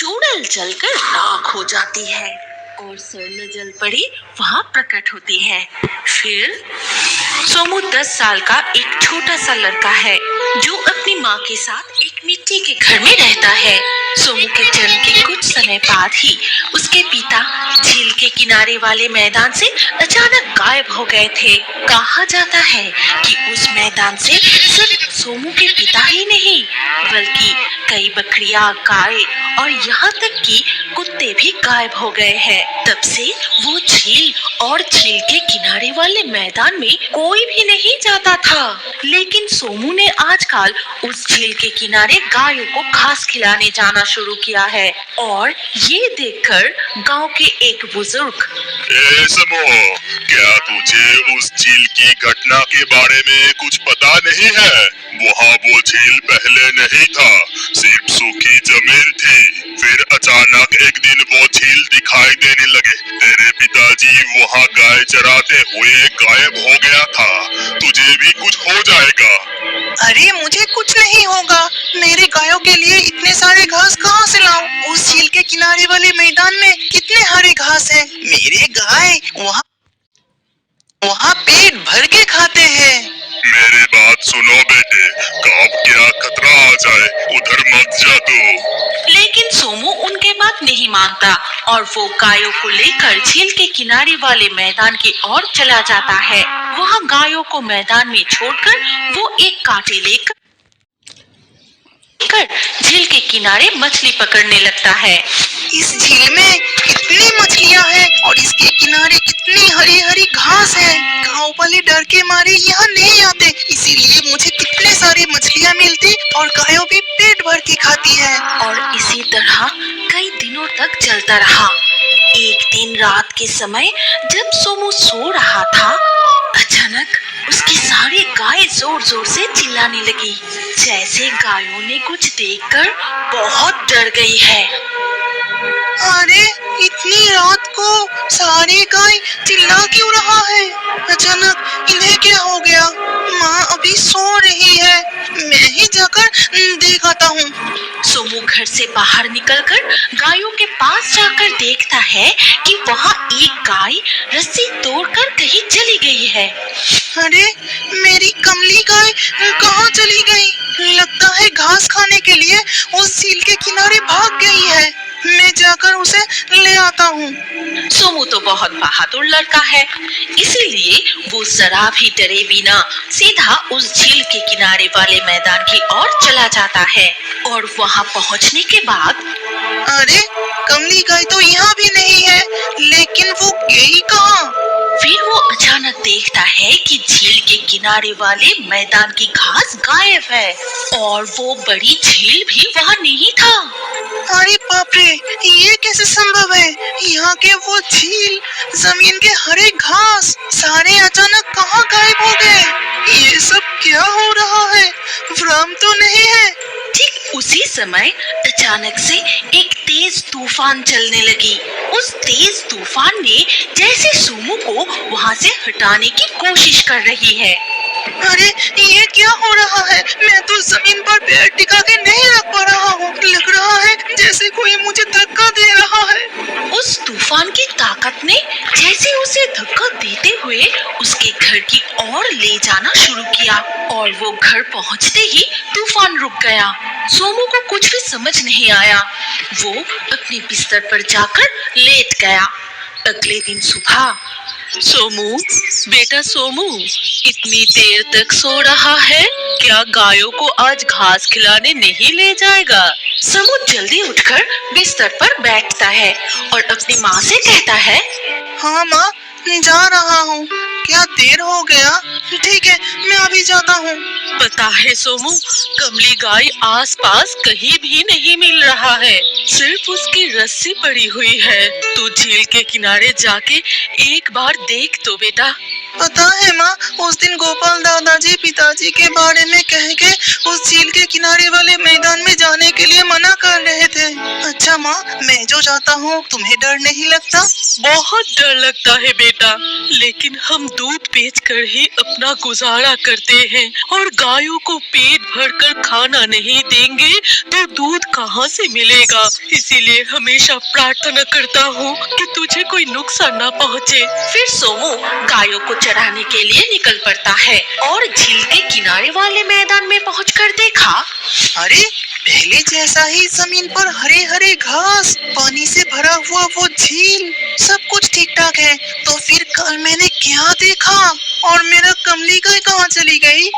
चूड़ल जलकर राख हो जाती है और स्वर्ण जल परी वहाँ प्रकट होती है। फिर सोमू 10 साल का एक छोटा सा लड़का है जो अपनी माँ के साथ एक मिट्टी के घर में रहता है। सोमू के जन्म के कुछ समय बाद ही उसके पिता झील के किनारे वाले मैदान से अचानक गायब हो गए थे। कहा जाता है कि उस मैदान से सिर्फ सोमू के पिता ही नहीं बल्कि कई बकरियां, गाय और यहाँ तक कि कुत्ते भी गायब हो गए हैं। तब से वो झील और झील के किनारे वाले मैदान में कोई भी नहीं जाता था। लेकिन सोमू ने आजकल उस झील के किनारे गायों को घास खिलाने जाना शुरू किया है और ये देखकर गांव के एक बुजुर्ग, समूह, क्या तुझे उस झील की घटना के बारे में कुछ पता नहीं है? वहाँ वो झील पहले नहीं था, सिर्फ सूखी जमीन थी। फिर अचानक एक दिन वो झील दिखाई देने लगे। तेरे पिताजी वहाँ गाय चराते हुए गायब हो गया था। तुझे भी कुछ हो जाएगा। अरे मुझे कुछ नहीं होगा। मेरे गायों के लिए इतने सारे घास कहाँ से लाऊं? उस झील के किनारे वाले मैदान में कितने हरे घास हैं। मेरे गाय वहाँ पेट भर के खाते हैं। मेरी बात सुनो बेटे, कब क्या खतरा आ जाए उधर मत जा तू। लेकिन सोमू उनके बात नहीं मानता और वो गायों को लेकर झील के किनारे वाले मैदान की ओर चला जाता है। वहाँ गायों को मैदान में छोड़कर वो एक कांटे लेकर झील के किनारे मछली पकड़ने लगता है। इस झील में कितनी मछलियाँ हैं और इसके किनारे कितनी हरी हरी घास है। गाँव वाले डर के मारे यहाँ नहीं आते, इसीलिए मुझे कितने सारी मछलियाँ मिलती और गायों भी पेट भर के खाती है। और इसी तरह कई दिनों तक चलता रहा। एक दिन रात के समय जब सोमू सो रहा था, अचानक उसकी सारी गाय जोर जोर से चिल्लाने लगी, जैसे गायों ने कुछ देखकर बहुत डर गई है। अरे इतनी रात को सारी गाय चिल्ला क्यों रहा है? अचानक इन्हें क्या हो गया? माँ अभी सो रही है, मैं ही जाकर देख आता हूँ। सोमू घर से बाहर निकलकर गायों के पास जाकर देखता है कि वहाँ एक गाय रस्सी तोड़कर कहीं चली गई है। अरे मेरी कमली गाय कहाँ चली गई? लगता है घास खाने के लिए उस झील के किनारे भाग गई है। मैं जाकर उसे ले आता हूँ। सोमू तो बहुत बहादुर लड़का है, इसीलिए वो जरा भी डरे बिना सीधा उस झील के किनारे वाले मैदान की ओर चला जाता है। और वहाँ पहुँचने के बाद अरे कमली गाय तो यहाँ भी नहीं है, लेकिन वो गई कहाँ? फिर वो अचानक देखता है कि झील के किनारे वाले मैदान की घास गायब है और वो बड़ी झील भी वहाँ नहीं था। अरे बाप रे, ये कैसे संभव है? यहाँ के वो झील, जमीन के हरे घास सारे अचानक कहाँ गायब हो गए? ये सब क्या हो रहा है? भ्रम तो नहीं है? ठीक उसी समय अचानक से एक तेज तूफान चलने लगी। उस तेज तूफान ने जैसे सोमू को वहाँ से हटाने की कोशिश कर रही है। अरे ये क्या हो रहा है? मैं तो जमीन पर पैर टिका के नहीं रख पा रहा हूँ। लग रहा है जैसे कोई मुझे धक्का दे रहा है। उस तूफान की ताकत ने जैसे उसे धक्का देते हुए उसके घर की ओर ले जाना शुरू किया और वो घर पहुँचते ही तूफान रुक गया। सोमू को कुछ भी समझ नहीं आया। वो अपने बिस्तर पर जाकर लेट गया। अगले दिन सुबह, सोमू, बेटा सोमू, इतनी देर तक सो रहा है, क्या गायों को आज घास खिलाने नहीं ले जाएगा? सोमू जल्दी उठकर बिस्तर पर बैठता है और अपनी माँ से कहता है, हाँ माँ, जा रहा हूँ। क्या देर हो गया? ठीक है, मैं अभी जाता हूँ। पता है सोमू, कमली गाय आसपास कहीं भी नहीं मिल रहा है, सिर्फ उसकी रस्सी पड़ी हुई है। तू झील के किनारे जाके एक बार देख तो बेटा। पता है माँ, उस दिन गोपाल दादाजी पिताजी के बारे में कह के उस झील के किनारे वाले मैदान में जाने के लिए मना कर रहे थे। अच्छा माँ, मैं जो जाता हूँ तुम्हें डर नहीं लगता? बहुत डर लगता है बेटा, लेकिन हम दूध बेचकर ही अपना गुजारा करते हैं और गायों को पेट भरकर खाना नहीं देंगे तो दूध कहाँ से मिलेगा। इसीलिए हमेशा प्रार्थना करता हूँ कि तुझे कोई नुकसान न पहुँचे। फिर सोमू गायों को चराने के लिए निकल पड़ता है और झील के किनारे वाले मैदान में पहुंचकर देखा, अरे पहले जैसा ही जमीन पर हरे हरे घास, पानी से भरा हुआ वो झील, सब कुछ ठीक ठाक है। तो फिर कल मैंने क्या देखा और मेरा कमली गाय कहाँ चली गई?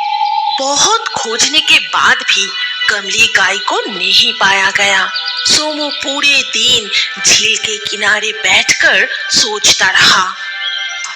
बहुत खोजने के बाद भी कमली गाय को नहीं पाया गया। सोमू पूरे दिन झील के किनारे बैठकर सोचता रहा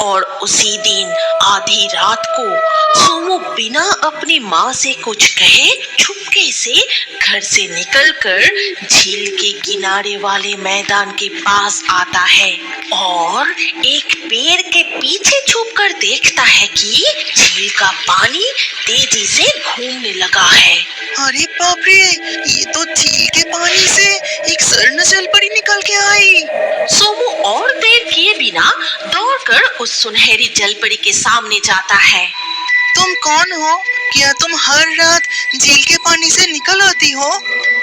और उसी दिन आधी रात को सोमू बिना अपनी माँ से कुछ कहे चुपके से घर से निकलकर झील के किनारे वाले मैदान के पास आता है और एक पेड़ के पीछे छुपकर देखता है कि झील का पानी तेजी से घूमने लगा है। अरे बाप रे, ये तो झील के पानी से एक स्वर्ण जलपरी निकल के आई। सोमू और देर किए बिना दौड़कर उस सुनहरी जलपरी के सामने जाता है। तुम कौन हो? क्या तुम हर रात झील के पानी से निकल आती हो?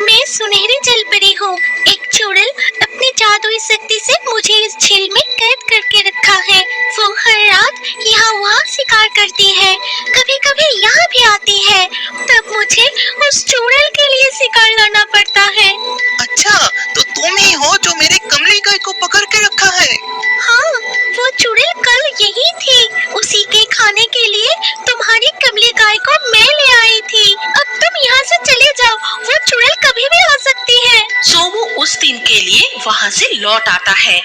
मैं सुनहरी जलपरी हूँ। एक चुड़ैल अपनी जादुई शक्ति से मुझे इस झील में कैद करके रखा है। वो हर रात यहाँ वहाँ शिकार करती है, कभी कभी यहाँ भी आती है, तब मुझे उस चुड़ैल के लिए शिकार लाना पड़ता है। अच्छा, तो तुम ही हो जो मेरे कमली गाय को पकड़ के रखा है? हाँ, वो चुड़ैल कल यही थी। उसी के खाने के लिए तुम्हारी कमली गाय को मैं ले आई थी। अब तुम यहाँ से चले जाओ, वो चुड़ैल कभी भी आ सकती है। सोमू उस दिन के लिए वहाँ से लौट आता है,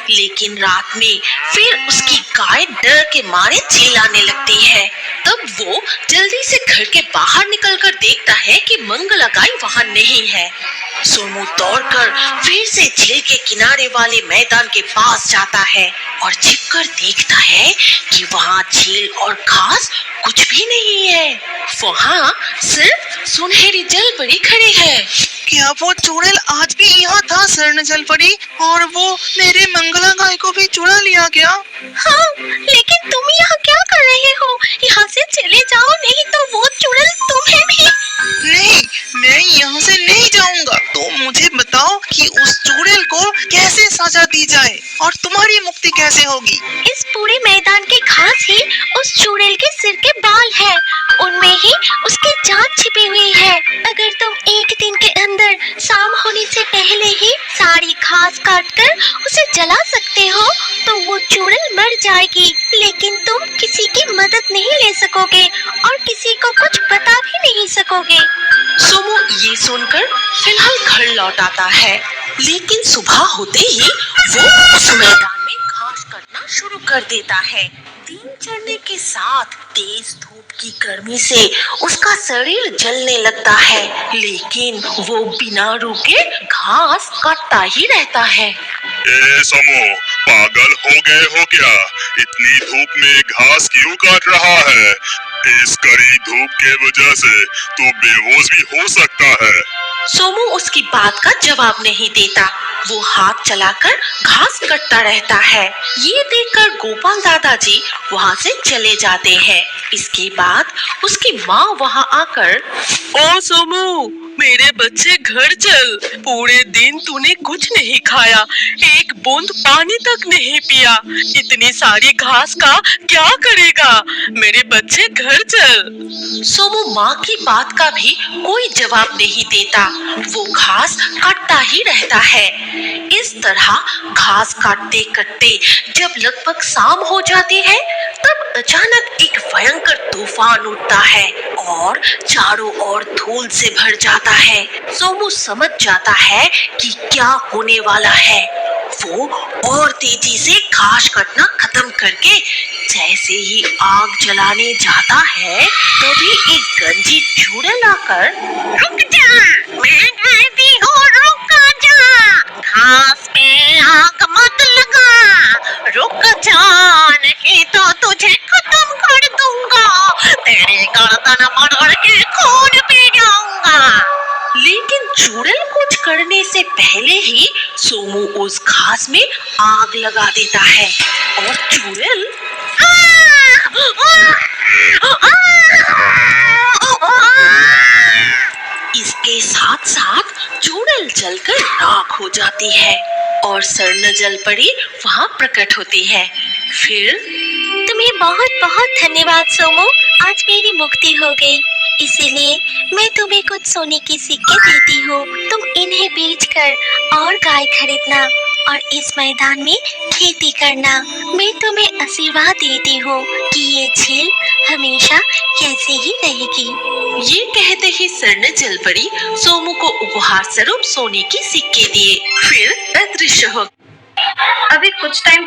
लेकिन रात में फिर उसकी गाय डर के मारे चिल्लाने लगती है। तब वो जल्दी से घर के बाहर निकलकर देखता है कि मंगला गाय वहाँ नहीं है। सोमू दौड़कर फिर से झील के किनारे वाले मैदान के पास जाता है और छिपकर देखता है कि वहाँ झील और घास कुछ भी नहीं है। वहाँ सिर्फ सुनहरी जलपरी खड़ी है। क्या वो चुड़ैल आज भी यहाँ था स्वर्ण जलपरी, और वो मेरे मंगला गाय को भी चुरा लिया क्या? हाँ, लेकिन तुम यहाँ क्या कर रहे हो? यहाँ से चले जाओ, नहीं तो वो चुड़ैल तुम्हें भी। नहीं, मैं यहाँ से नहीं जाऊँगा। तो मुझे बताओ कि उस चुड़ैल को कैसे सजा दी जाए और तुम्हारी मुक्ति कैसे होगी? इस पूरे मैदान के घास ही उस चुड़ैल के सिर के बाल हैं, उनमें ही उसकी जान छिपी हुई है। अगर तुम एक दिन के अंदर शाम होने से पहले ही सारी घास काटकर उसे जला सकते हो तो वो चुड़ैल मर जाएगी, लेकिन तुम किसी की मदद नहीं ले सकोगे और किसी को कुछ बता भी नहीं सकोगे। सोमू ये सुनकर फिलहाल घर लौट आता है, लेकिन सुबह होते ही वो उस मैदान में घास काटना शुरू कर देता है। दिन चढ़ने के साथ तेज धूप की गर्मी से उसका शरीर जलने लगता है, लेकिन वो बिना रुके घास काटता ही रहता है। ए समो, पागल हो गए हो क्या? इतनी धूप में घास क्यों काट रहा है? इस कड़ी धूप के वजह से तो बेहोश भी हो सकता है। सोमू उसकी बात का जवाब नहीं देता, वो हाथ चलाकर घास कटता रहता है। ये देखकर गोपाल दादाजी वहाँ से चले जाते हैं। इसके बाद उसकी माँ वहाँ आकर, ओ सोमू, मेरे बच्चे घर चल। पूरे दिन तूने कुछ नहीं खाया, एक बूंद पानी तक नहीं पिया, इतनी सारी घास का क्या करेगा? मेरे बच्चे घर चल। सोमू माँ की बात का भी कोई जवाब नहीं देता, वो घास काटता ही रहता है। इस तरह घास काटते काटते जब लगभग शाम हो जाती है, तब अचानक एक भयंकर तूफान उठता है और चारों ओर धूल से भर जाता है। सोमू समझ जाता है कि क्या होने वाला है। वो और तेजी से घास काटना खत्म करके जैसे ही आग जलाने जाता है, तभी एक गंजी चुड़ैल आकर, रुक जा, मैं कहती हूँ रुक जा, घास पे आग मत लगा, रुक जा, नहीं तो तुझे खत्म ही सोमू उस घास में आग लगा देता है और चुड़ैल इसके साथ साथ चुड़ैल जलकर राख हो जाती है और स्वर्णजल परी वहाँ प्रकट होती है। फिर तुम्हें बहुत बहुत धन्यवाद सोमू, आज मेरी मुक्ति हो गई। इसीलिए मैं तुम्हें कुछ सोने के सिक्के देती हूँ। तुम इन्हें बेचकर और गाय खरीदना और इस मैदान में खेती करना। मैं तुम्हें आशीर्वाद देती हूँ कि ये झील हमेशा ऐसे ही रहेगी। ये कहते ही स्वर्णजल परी सोमू को उपहार स्वरूप सोने के सिक्के दिए। फिर अदृश्य हो। अभी कुछ टाइम